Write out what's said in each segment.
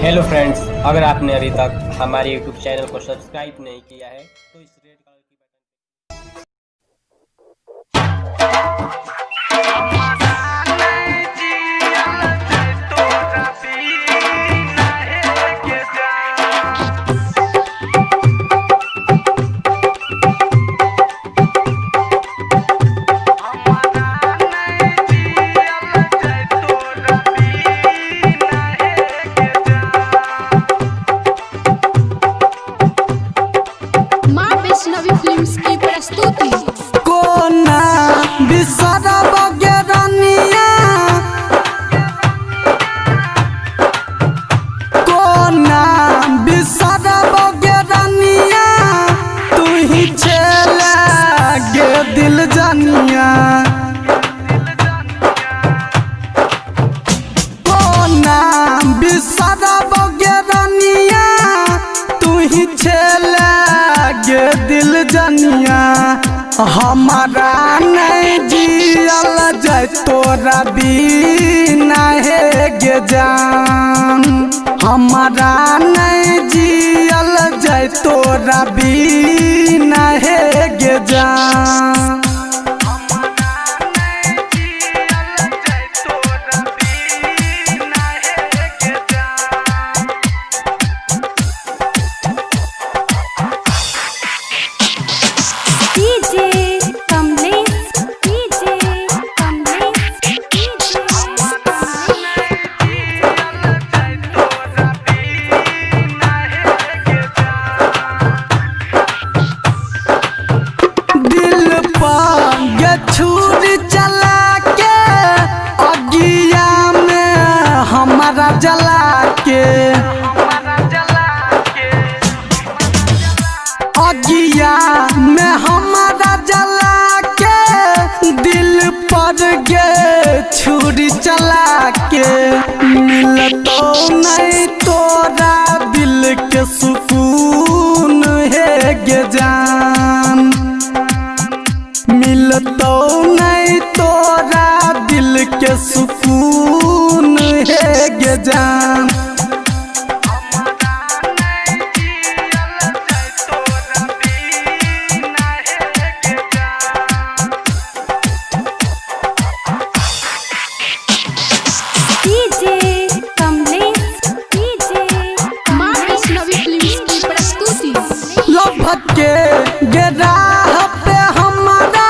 Hello friends, अगर आपने अभी तक हमारे यूट्यूब चैनल को सब्सक्राइब नहीं किया है तो इस रेड कलर की वैष्णवी फिल्म्स की प्रस्तुति। कोना बिसरा बगेरनिया, कोना बिसरा बगेरनिया, तू ही चला गे दिल जानिया। कोना बिसरा बगेरनिया, तू ही चला गे दिल जानिया। हमारा नहीं जियल जाय तोरा बिना है गे जान। हमारा नहीं जियल जाय तोरा बिना है गे जान। छुरी चला के अगिया में हमारा जला के, अगिया में हमारा जला के, दिल पर गे छुरी चला के। मिलतो नहीं तोरा दिल के सुकून है गे जान। मिलतो नहीं तोरा दिल के सुकून है गे जान। वैष्णवी फिल्म्स की प्रस्तुति। लभक के गिराह पे हमारा,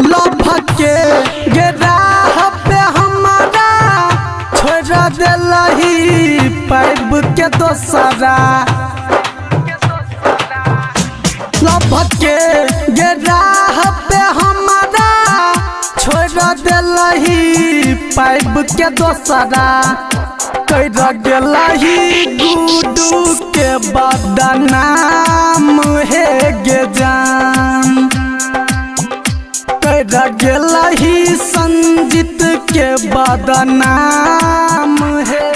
लभक के गिराह पे हमारा, छोड़ देलही पैब के दोसरा। लभक के गिराह पे हमारा, छोड़ देलही पैब के दोसरा। कर गेलही गुडू के बदनाम है गे जान। कर गेलही संजीत के बदनाम है।